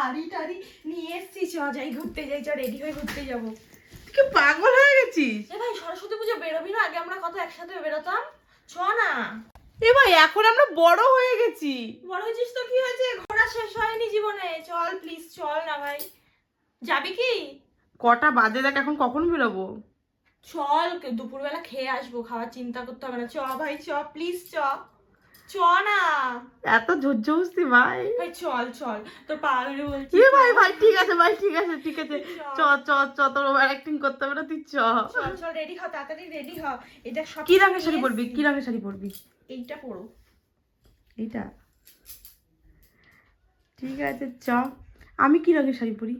শাড়ি টাড়ি নিয়ে এসছি, চ যাই ঘুরতে যাই, চ রেডি হয়ে ঘুরতে যাবো। তুই কি পাগল হয়ে গেছিস? এ ভাই সরস্বতী পুজো বেরোবি না? আগে আমরা কত একসাথে বেরোতাম, চ না। এ ভাই এখন আমরা বড় হয়ে গেছি। বড় হয়েছিস তো কি হয়েছে, ঘোরা শেষ হয়নি জীবনে, চল প্লিজ চল না ভাই। যাবি কি? কটা বাজে দেখ, এখন কখন বেরোবো? চল দুপুরবেলা খেয়ে আসবো, খাওয়ার চিন্তা করতে হবে না, চ ভাই চ প্লিজ চ, চ না এত জোরজবস্তি ভাই? ভাই চল চল, তোর পাগলে বলছি। এ ভাই ভাই ঠিক আছে ভাই, ঠিক আছে ঠিক আছে, চ চ চ, তোর ওভার অ্যাক্টিং করতে হবে না, তুই চ। চল চল রেডি হ, তাড়াতাড়ি রেডি হ। এটা সব কি রঙের শাড়ি পরবি? কি রঙের শাড়ি পরবি? এইটা পরো। এইটা ঠিক আছে, চ। আমি কি রঙের শাড়ি পরি?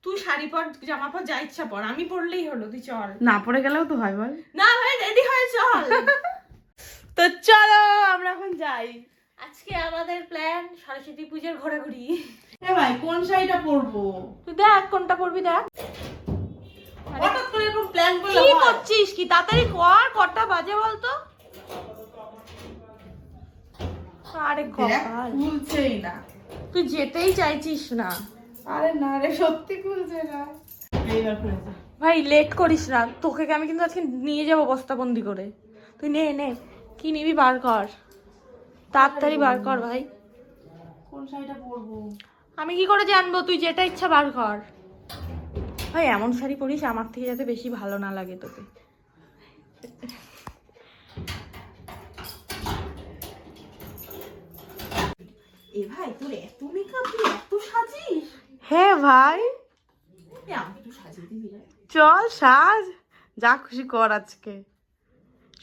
তুই শাড়ি পর, জামা পর, যা ইচ্ছা পর, আমি পরলেই হলো, তুই চল। না পরে গেলেও তো হয় বল। না ভাই রেডি হয়ে চল। তো চলো আমরা এখন যাই। আজকে আমাদের প্ল্যান সরস্বতী পূজার ঘোরাঘুরি। এ ভাই কোন শাড়িটা পরবো? তুই দেখ কোনটা পরবি দেখ। হঠাৎ করে এরকম প্ল্যান করলে কি হয়? করছিস কি? তাড়াতাড়ি কর, কটা বাজে বলতো? আরে দেখ, কপাল, খুলছেই না। তুই যেতেই চাইছিস না। আরে না রে, সত্যি খুলছে না। এইবার খুলেছে। ভাই লেট করিস না, তোকে আমি কিন্তু আজকে নিয়ে যাবো বস্তাবন্দি করে। তুই নে নে, কি নিবি বার কর, তাড়াতাড়ি বার কর ভাই। কোন শাড়িটা পরবো? আমি কি করে জানবো? তুই যেটা ইচ্ছা বার কর। ভাই এমন শাড়ি পরিস আমার থেকে যাতে বেশি ভালো না লাগে তোকে। এ ভাই তোর এত মেকআপ, তুই এত সাজিস? হ্যাঁ ভাই, এ আমি তো সাজিয়ে দিবি রে। চল সাজ, যা খুশি কর আজকে।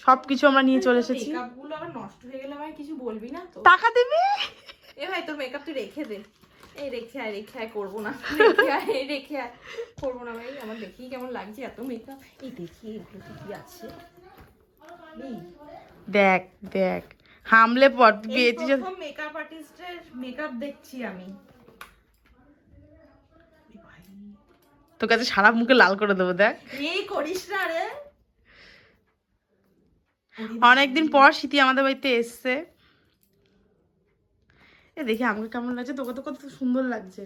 সবকিছু আমরা নিয়ে চলে এসেছি। মেকআপ গুলো আবার নষ্ট হয়ে গেলে ভাই কিছু বলবি না তো? টাকা দিবি? এ ভাই তোর মেকআপ তুই রেখে দে। এই রেখে আয় করবো না, রেখে আয় করবো না ভাই। আমার দেখি কেমন লাগছে এত মেকআপ। এই দেখি এগুলোতে কি আছে। এই দেখ দেখ, হামলে পর পেয়েছিস। প্রথম মেকআপ আর্টিস্টের মেকআপ দেখছি আমি। তোর কাছে সারা মুখে লাল করে দেবো, দেখ। এই করিস না রে। অনেকদিন পর স্মৃতি আমাদের বাড়িতে এসছে। এ দেখি আমাকে কেমন লাগছে, তোকে তো কত সুন্দর লাগছে।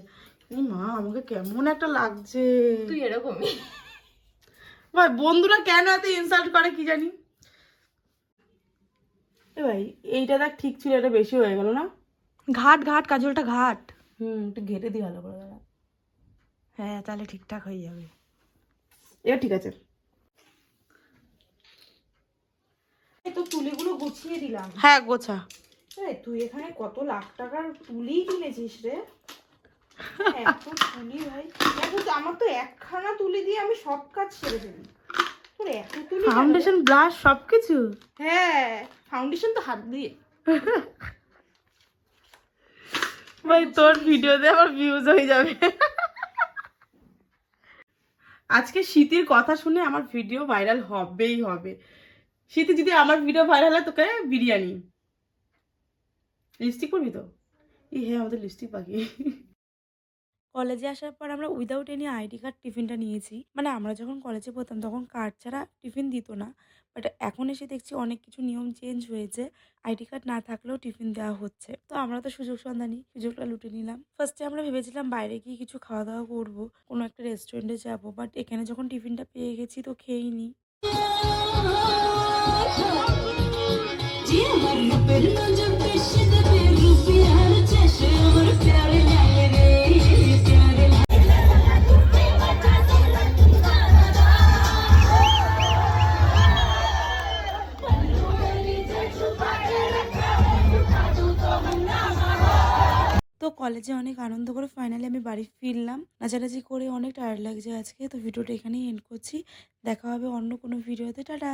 এই মা, আমাকে কেমন একটা লাগছে। তুই এরকমই ভাই বন্ধুরা কেন এত ইনসাল্ট করে কি জানি। এ ভাই এইটা দেখ ঠিক ছিল, এটা বেশি হয়ে গেল না? ঘাট ঘাট কাজলটা ঘাট। একটু ঘেটে দিই ভালো করে দাঁড়া। হ্যাঁ তাহলে ঠিকঠাক হয়ে যাবে। এটা ঠিক আছে। এই তো তুলিগুলো গুছিয়ে দিলাম। হ্যাঁ গোছা। তুই এখানে কত লাখ টাকার তুলি কিনেছিস রে? এত তুলি ভাই, দেখো তো আমার তো একখানা তুলি দিয়ে আমি সব কাজ সেরে ফেলি। তোর এত তুলি কেন রে? ফাউন্ডেশন, ব্লাশ সবকিছু। হ্যাঁ ফাউন্ডেশন তো হাত দিয়ে। ভাই তোর ভিডিওতে আমার ভিউজ হয়ে যাবে। আজকে শীতের কথা শুনে আমার ভিডিও ভাইরাল হবেই হবে। শীতে যদি আমার ভিডিও ভাইরাল হয়, তোকে বিরিয়ানি। লিপস্টিক পরবি তো? এই হ্যাঁ, আমাদের লিপস্টিক বাকি। কলেজে আসার পর আমরা উইদাউট এনি আইডি কার্ড টিফিনটা নিয়েছি। মানে আমরা যখন কলেজে পড়তাম তখন কার্ড ছাড়া টিফিন দিত না, বাট এখন এসে দেখছি অনেক কিছু নিয়ম চেঞ্জ হয়েছে। আইডি কার্ড না থাকলেও টিফিন দেওয়া হচ্ছে। তো আমরা তো সুযোগ সন্ধানী, সুযোগটা লুটে নিলাম। ফার্স্টে আমরা ভেবেছিলাম বাইরে গিয়ে কিছু খাওয়া দাওয়া করবো, কোনো একটা রেস্টুরেন্টে যাবো, বাট এখানে যখন টিফিনটা পেয়ে গেছি তো খেয়েই নিই। তো কলেজে অনেক আনন্দ করে ফাইনালি আমি বাড়ি ফিরলাম। নাচানাচি করে অনেক টায়ার্ড লাগছে আজকে। তো ভিডিওটা এখানেই এন্ড করছি। দেখা হবে অন্য কোনো ভিডিওতে। টাটা।